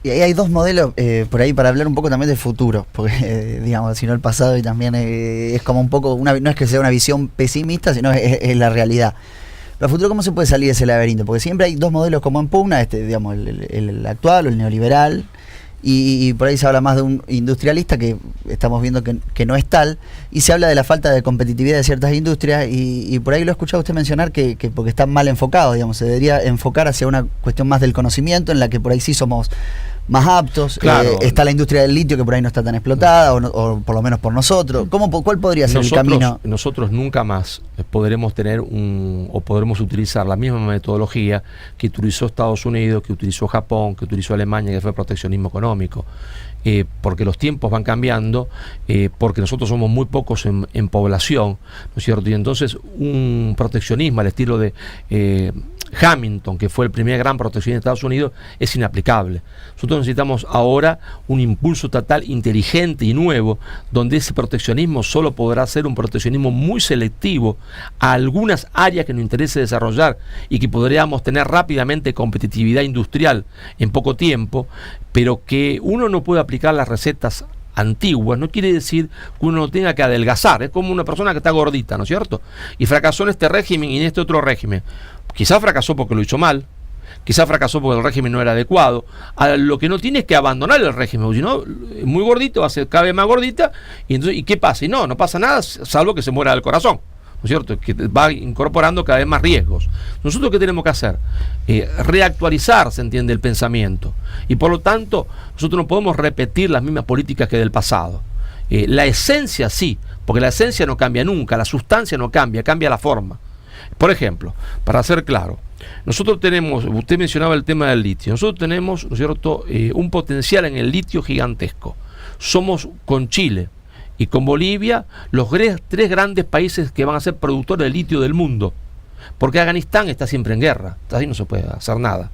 Y ahí hay dos modelos por ahí para hablar un poco también del futuro, porque digamos, si no el pasado y también es como un poco, no es que sea una visión pesimista, sino es la realidad. Pero a futuro, ¿cómo se puede salir de ese laberinto? Porque siempre hay dos modelos como en pugna, digamos, el actual o el neoliberal, y por ahí se habla más de un industrialista que estamos viendo que no es tal, y se habla de la falta de competitividad de ciertas industrias, y por ahí lo he escuchado usted mencionar que porque están mal enfocados, digamos, se debería enfocar hacia una cuestión más del conocimiento, en la que por ahí sí somos más aptos. Claro. Está la industria del litio, que por ahí no está tan explotada, o por lo menos por nosotros. ¿Cuál podría ser el camino? Nosotros nunca más podremos tener o podremos utilizar la misma metodología que utilizó Estados Unidos, que utilizó Japón, que utilizó Alemania, que fue proteccionismo económico. Porque los tiempos van cambiando, porque nosotros somos muy pocos en población, ¿no es cierto? Y entonces un proteccionismo al estilo de Hamilton, que fue el primer gran proteccionista de Estados Unidos, es inaplicable. Nosotros necesitamos ahora un impulso estatal inteligente y nuevo, donde ese proteccionismo solo podrá ser un proteccionismo muy selectivo a algunas áreas que nos interese desarrollar y que podríamos tener rápidamente competitividad industrial en poco tiempo, pero que uno no puede aplicar las recetas antiguas, no quiere decir que uno no tenga que adelgazar. Es como una persona que está gordita, ¿no es cierto? Y fracasó en este régimen y en este otro régimen. Quizás fracasó porque lo hizo mal, quizás fracasó porque el régimen no era adecuado. Lo que no tiene es que abandonar el régimen, porque si no, muy gordito, va a ser cada vez más gordita, y entonces, ¿y qué pasa? Y no pasa nada, salvo que se muera del corazón, ¿no es cierto? Que va incorporando cada vez más riesgos. Nosotros, ¿qué tenemos que hacer? Reactualizar, se entiende, el pensamiento. Y por lo tanto, nosotros no podemos repetir las mismas políticas que del pasado. La esencia sí, porque la esencia no cambia nunca, la sustancia no cambia, cambia la forma. Por ejemplo, para ser claro, nosotros tenemos, usted mencionaba el tema del litio, nosotros tenemos, ¿no es cierto?, un potencial en el litio gigantesco. Somos con Chile y con Bolivia los tres grandes países que van a ser productores de litio del mundo, porque Afganistán está siempre en guerra, ahí no se puede hacer nada.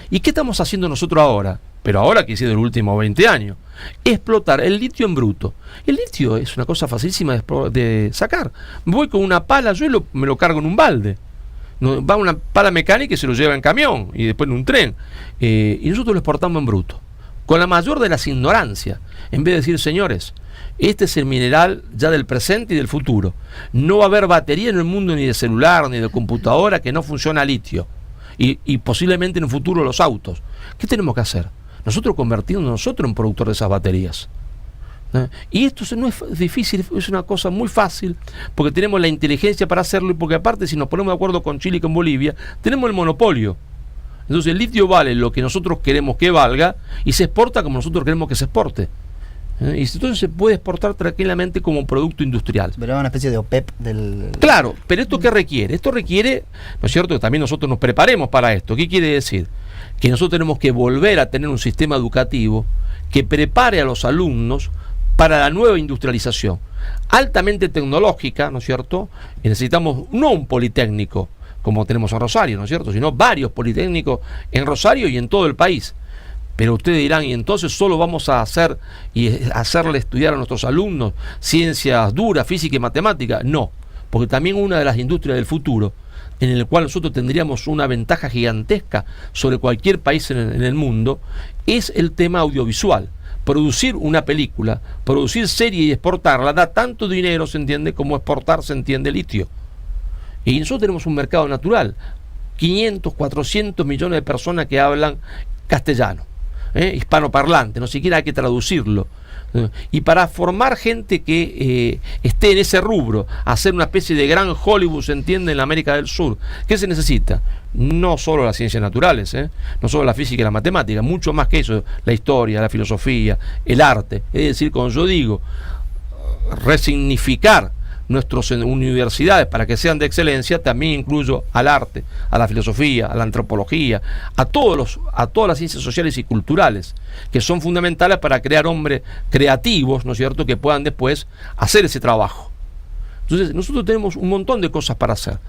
¿Y qué estamos haciendo nosotros ahora? Pero ahora que ha sido los últimos 20 años, explotar el litio en bruto. El litio es una cosa facilísima de sacar. Voy con una pala, me lo cargo en un balde. Va una pala mecánica y se lo lleva en camión y después en un tren. Y nosotros lo exportamos en bruto, con la mayor de las ignorancias. En vez de decir, señores, este es el mineral ya del presente y del futuro. No va a haber batería en el mundo, ni de celular, ni de computadora, que no funcione a litio. Y posiblemente en el futuro los autos. ¿Qué tenemos que hacer? Nosotros convertirnos nosotros en productor de esas baterías. Y esto no es difícil, es una cosa muy fácil, porque tenemos la inteligencia para hacerlo, y porque aparte, si nos ponemos de acuerdo con Chile y con Bolivia, tenemos el monopolio. Entonces el litio vale lo que nosotros queremos que valga y se exporta como nosotros queremos que se exporte. Y entonces se puede exportar tranquilamente como producto industrial. Pero es una especie de OPEP del... Claro, pero ¿esto qué requiere? Esto requiere, ¿no es cierto?, que también nosotros nos preparemos para esto. ¿Qué quiere decir? Que nosotros tenemos que volver a tener un sistema educativo que prepare a los alumnos para la nueva industrialización, altamente tecnológica, ¿no es cierto? Y necesitamos no un politécnico como tenemos en Rosario, ¿no es cierto?, sino varios politécnicos en Rosario y en todo el país. Pero ustedes dirán, ¿y entonces solo vamos a hacerle estudiar a nuestros alumnos ciencias duras, física y matemática? No, porque también una de las industrias del futuro, en el cual nosotros tendríamos una ventaja gigantesca sobre cualquier país en el mundo, es el tema audiovisual. Producir una película, producir serie y exportarla, da tanto dinero, se entiende, como exportar, se entiende, litio. Y nosotros tenemos un mercado natural, 500, 400 millones de personas que hablan castellano, hispanoparlante, no siquiera hay que traducirlo. Y para formar gente que esté en ese rubro, hacer una especie de gran Hollywood, se entiende, en la América del Sur, ¿qué se necesita? No solo las ciencias naturales, no solo la física y la matemática, mucho más que eso, la historia, la filosofía, el arte. Es decir, cuando yo digo resignificar nuestras universidades para que sean de excelencia, también incluyo al arte, a la filosofía, a la antropología, a todas las ciencias sociales y culturales, que son fundamentales para crear hombres creativos, ¿no es cierto?, que puedan después hacer ese trabajo. Entonces nosotros tenemos un montón de cosas para hacer.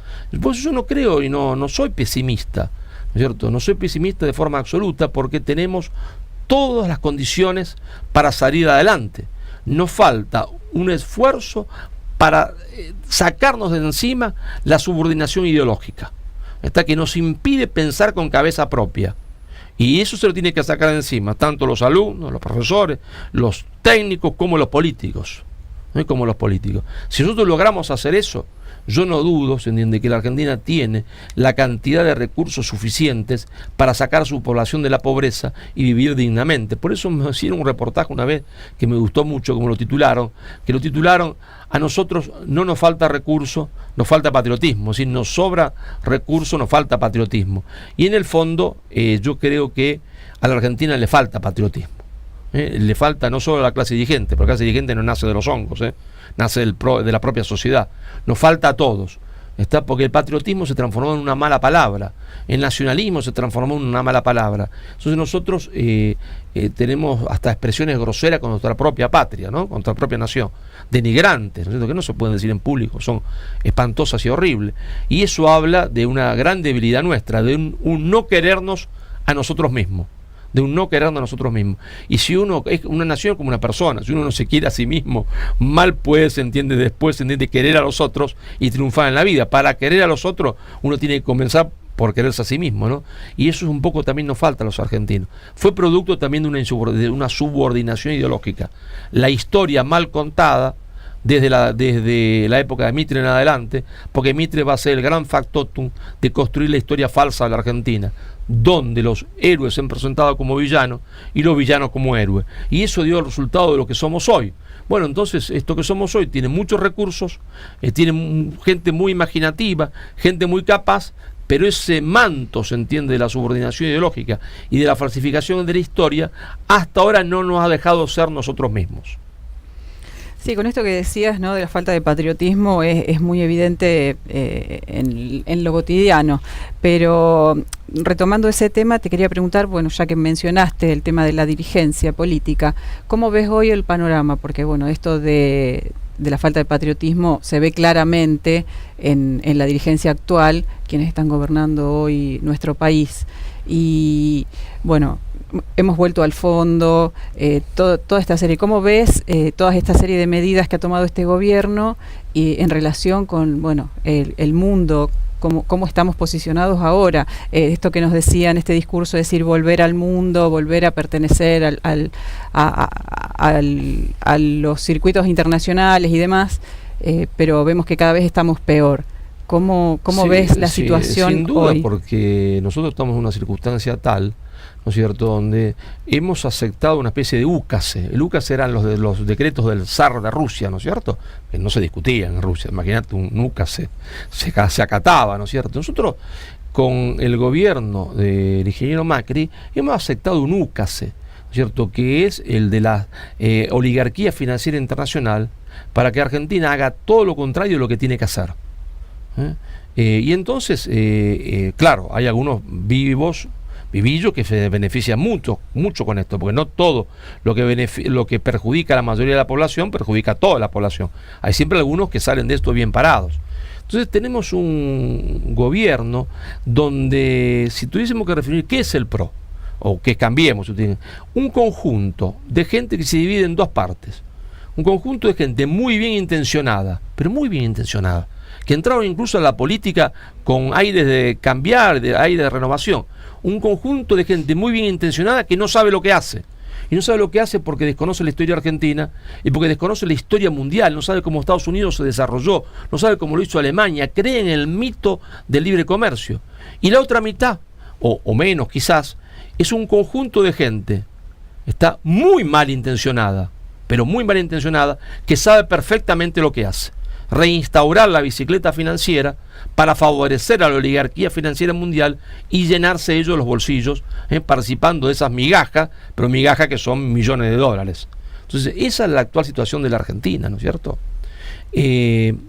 Por eso yo no creo y no soy pesimista, ¿no es cierto? No soy pesimista de forma absoluta, porque tenemos todas las condiciones para salir adelante. Nos falta un esfuerzo para sacarnos de encima la subordinación ideológica, que nos impide pensar con cabeza propia. Y eso se lo tiene que sacar de encima, tanto los alumnos, los profesores, los técnicos, como los políticos. Como los políticos. Si nosotros logramos hacer eso, yo no dudo, se entiende, que la Argentina tiene la cantidad de recursos suficientes para sacar a su población de la pobreza y vivir dignamente. Por eso me hicieron un reportaje una vez que me gustó mucho, como lo titularon, a nosotros no nos falta recursos, nos falta patriotismo, es decir, nos sobra recursos, nos falta patriotismo. Y en el fondo, yo creo que a la Argentina le falta patriotismo. Le falta no solo a la clase dirigente, porque la clase dirigente no nace de los hongos, nace de la propia sociedad. Nos falta a todos, porque el patriotismo se transformó en una mala palabra, el nacionalismo se transformó en una mala palabra. Entonces nosotros tenemos hasta expresiones groseras con nuestra propia patria, ¿no? Con nuestra propia nación, denigrantes, ¿no es cierto?, que no se pueden decir en público, son espantosas y horribles. Y eso habla de una gran debilidad nuestra, de un no querernos a nosotros mismos. De un no querernos a nosotros mismos. Y si uno es una nación como una persona, si uno no se quiere a sí mismo, mal puede, después querer a los otros y triunfar en la vida. Para querer a los otros, uno tiene que comenzar por quererse a sí mismo, ¿no? Y eso es un poco también nos falta a los argentinos. Fue producto también de una subordinación ideológica. La historia mal contada, desde la época de Mitre en adelante, porque Mitre va a ser el gran factotum de construir la historia falsa de la Argentina, donde los héroes se han presentado como villanos y los villanos como héroes. Y eso dio el resultado de lo que somos hoy. Bueno, entonces esto que somos hoy tiene muchos recursos, tiene gente muy imaginativa, gente muy capaz, pero ese manto, se entiende, de la subordinación ideológica y de la falsificación de la historia, hasta ahora no nos ha dejado ser nosotros mismos. Sí, con esto que decías, ¿no?, de la falta de patriotismo es muy evidente en lo cotidiano, pero retomando ese tema te quería preguntar, bueno, ya que mencionaste el tema de la dirigencia política, ¿cómo ves hoy el panorama? Porque bueno, esto de la falta de patriotismo se ve claramente en la dirigencia actual, quienes están gobernando hoy nuestro país, y bueno, hemos vuelto al fondo, toda esta serie. ¿Cómo ves toda esta serie de medidas que ha tomado este gobierno y en relación con, bueno, el mundo, cómo estamos posicionados ahora? Esto que nos decía en este discurso, decir volver al mundo, volver a pertenecer a los circuitos internacionales y demás, pero vemos que cada vez estamos peor. ¿Cómo ves la situación sin duda, hoy? Porque nosotros estamos en una circunstancia tal, ¿no es cierto?, donde hemos aceptado una especie de úcase. El úcase eran los decretos del zar de Rusia, ¿no es cierto?, que no se discutían en Rusia. Imagínate, un úcase se acataba, ¿no es cierto? Nosotros, con el gobierno del ingeniero Macri, hemos aceptado un úcase, ¿no es cierto?, que es el de la oligarquía financiera internacional, para que Argentina haga todo lo contrario de lo que tiene que hacer. Y entonces, claro, hay algunos vivillos que se benefician mucho con esto, porque no todo lo que perjudica a la mayoría de la población perjudica a toda la población. Hay siempre algunos que salen de esto bien parados. Entonces tenemos un gobierno donde, si tuviésemos que definir qué es el PRO, o que cambiemos, un conjunto de gente que se divide en dos partes. Un conjunto de gente muy bien intencionada, pero muy bien intencionada, que entraron incluso a la política con aires de cambiar, de aire de renovación. Un conjunto de gente muy bien intencionada que no sabe lo que hace. Y no sabe lo que hace porque desconoce la historia argentina y porque desconoce la historia mundial, no sabe cómo Estados Unidos se desarrolló, no sabe cómo lo hizo Alemania, cree en el mito del libre comercio. Y la otra mitad, o menos quizás, es un conjunto de gente, está muy mal intencionada, pero muy mal intencionada, que sabe perfectamente lo que hace. Reinstaurar la bicicleta financiera para favorecer a la oligarquía financiera mundial y llenarse ellos los bolsillos, participando de esas migajas, pero migajas que son millones de dólares. Entonces, esa es la actual situación de la Argentina, ¿no es cierto? En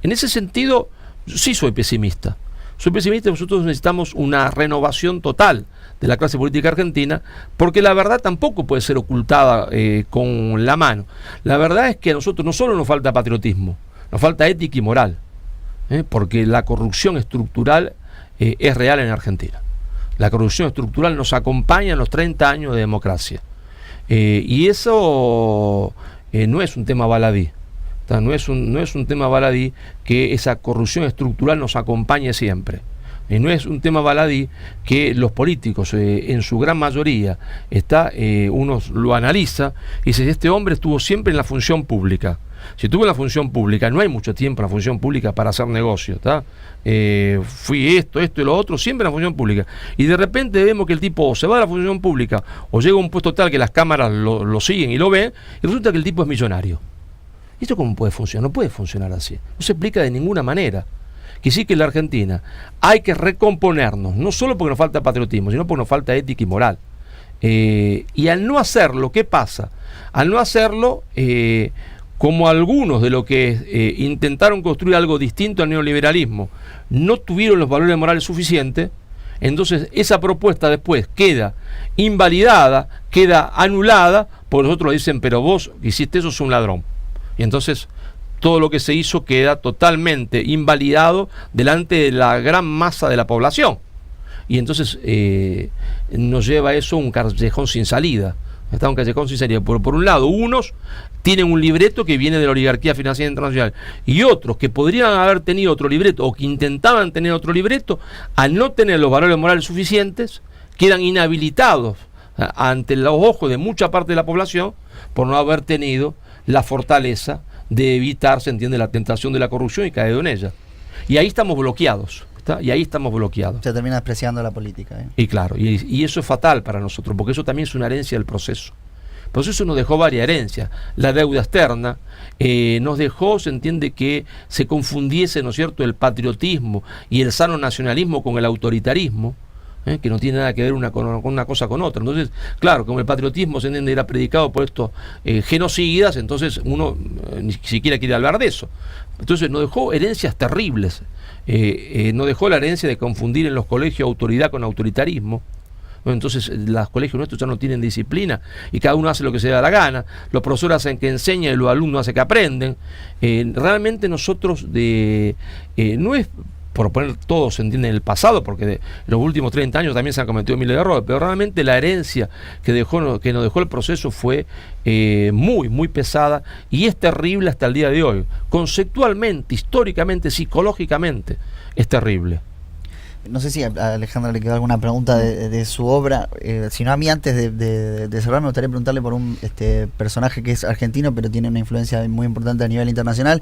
ese sentido, sí soy pesimista. Soy pesimista, nosotros necesitamos una renovación total de la clase política argentina, porque la verdad tampoco puede ser ocultada con la mano. La verdad es que a nosotros no solo nos falta patriotismo, nos falta ética y moral, porque la corrupción estructural es real en Argentina. La corrupción estructural nos acompaña en los 30 años de democracia. Y eso no es un tema baladí. No es un tema baladí que esa corrupción estructural nos acompañe siempre. Y no es un tema baladí que los políticos, en su gran mayoría, uno lo analiza y dice, este hombre estuvo siempre en la función pública. Si estuvo en la función pública, no hay mucho tiempo en la función pública para hacer negocio, ¿está? Fui esto y lo otro, siempre en la función pública. Y de repente vemos que el tipo o se va a la función pública o llega a un puesto tal que las cámaras lo siguen y lo ven, y resulta que el tipo es millonario. ¿Esto cómo puede funcionar? No puede funcionar así. No se explica de ninguna manera. Que sí que en la Argentina hay que recomponernos, no solo porque nos falta patriotismo, sino porque nos falta ética y moral. Y al no hacerlo, ¿qué pasa? Al no hacerlo, como algunos de los que intentaron construir algo distinto al neoliberalismo, no tuvieron los valores morales suficientes, entonces esa propuesta después queda invalidada, queda anulada, porque los otros dicen, pero vos hiciste eso, sos un ladrón. Y entonces todo lo que se hizo queda totalmente invalidado delante de la gran masa de la población. Y entonces nos lleva a eso un callejón sin salida. Está un callejón sin salida. Por un lado, unos tienen un libreto que viene de la oligarquía financiera internacional y otros que podrían haber tenido otro libreto o que intentaban tener otro libreto, al no tener los valores morales suficientes, quedan inhabilitados ante los ojos de mucha parte de la población por no haber tenido la fortaleza de evitar, se entiende, la tentación de la corrupción y caído en ella. Y ahí estamos bloqueados, ¿está? Y ahí estamos bloqueados. Se termina despreciando la política, ¿eh? Y claro, y eso es fatal para nosotros, porque eso también es una herencia del proceso. El proceso nos dejó varias herencias. La deuda externa nos dejó, se entiende, que se confundiese, ¿no es cierto?, el patriotismo y el sano nacionalismo con el autoritarismo. Que no tiene nada que ver con una cosa con otra. Entonces, claro, como el patriotismo se entiende era predicado por estos genocidas, entonces uno ni siquiera quiere hablar de eso. Entonces nos dejó herencias terribles. Nos dejó la herencia de confundir en los colegios autoridad con autoritarismo. Entonces los colegios nuestros ya no tienen disciplina y cada uno hace lo que se le da la gana. Los profesores hacen que enseñan y los alumnos hacen que aprenden. Realmente nosotros no es por poner todo, se entiende, en el pasado, porque en los últimos 30 años también se han cometido miles de errores, pero realmente la herencia que nos dejó el proceso fue muy, muy pesada y es terrible hasta el día de hoy. Conceptualmente, históricamente, psicológicamente, es terrible. No sé si a Alejandra le quedó alguna pregunta de su obra. Si no, a mí antes de cerrar me gustaría preguntarle por un personaje que es argentino pero tiene una influencia muy importante a nivel internacional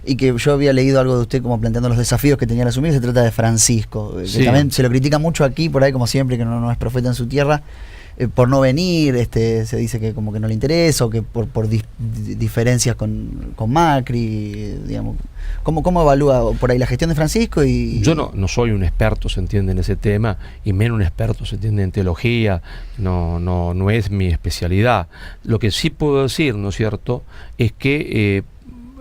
y que yo había leído algo de usted como planteando los desafíos que tenía al asumir. Se trata de Francisco, sí, que también se lo critica mucho aquí, por ahí como siempre, que no es profeta en su tierra, por no venir. Se dice que como que no le interesa o que por diferencias con Macri, digamos. ¿Cómo evalúa por ahí la gestión de Francisco? Yo no soy un experto, se entiende, en ese tema, y menos un experto, se entiende, en teología. No es mi especialidad. Lo que sí puedo decir, ¿no es cierto?, es que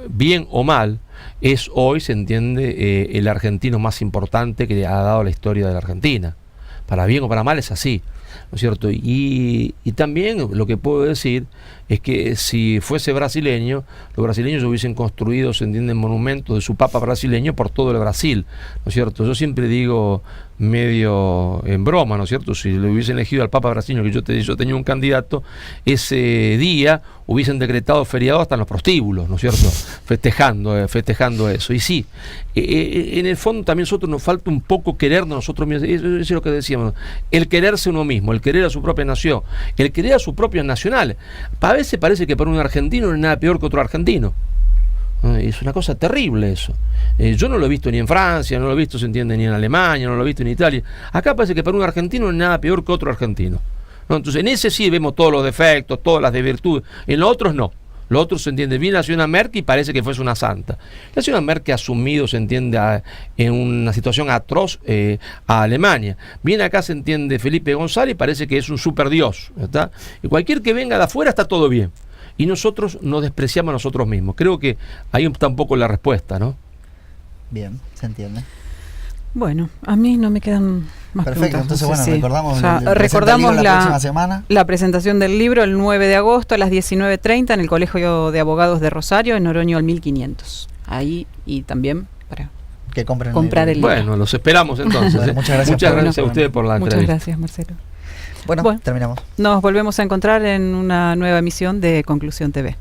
bien o mal es hoy, se entiende, el argentino más importante que ha dado la historia de la Argentina. Para bien o para mal es así, ¿no es cierto? Y también lo que puedo decir es que si fuese brasileño, los brasileños hubiesen construido, se entiende, monumentos de su papa brasileño por todo el Brasil, ¿no es cierto? Yo siempre digo, medio en broma, ¿no es cierto?, si le hubiesen elegido al papa brasileño, que yo tenía un candidato, ese día hubiesen decretado feriado hasta en los prostíbulos, ¿no es cierto?, festejando eso. Y sí, en el fondo también a nosotros nos falta un poco querernos nosotros mismos. Eso es lo que decíamos, el quererse uno mismo, el querer a su propia nación, el querer a sus propios nacionales. A veces parece que para un argentino no es nada peor que otro argentino. Es una cosa terrible eso. Yo no lo he visto ni en Francia, no lo he visto, se entiende, ni en Alemania, no lo he visto en Italia. Acá parece que para un argentino no es nada peor que otro argentino, ¿no? Entonces en ese sí vemos todos los defectos, todas las virtudes. En los otros no. Los otros, se entiende, viene la señora Merkel y parece que fuese una santa. La señora Merkel ha asumido, se entiende, en una situación atroz a Alemania. Viene acá, se entiende, Felipe González y parece que es un superdios, ¿está? Y cualquier que venga de afuera está todo bien. Y nosotros nos despreciamos a nosotros mismos. Creo que ahí está un poco la respuesta, ¿no? Bien, se entiende. Bueno, a mí no me quedan más perfecto, preguntas. entonces bueno, Sí. recordamos, O sea, recordamos la próxima semana. La presentación del libro el 9 de agosto a las 19:30 en el Colegio de Abogados de Rosario, en Oroño al 1500. Ahí y también para que comprar el libro. Bueno, los esperamos entonces. Bueno, muchas gracias a ustedes por la entrevista. Muchas gracias, Marcelo. Bueno, terminamos. Nos volvemos a encontrar en una nueva emisión de Conclusión TV.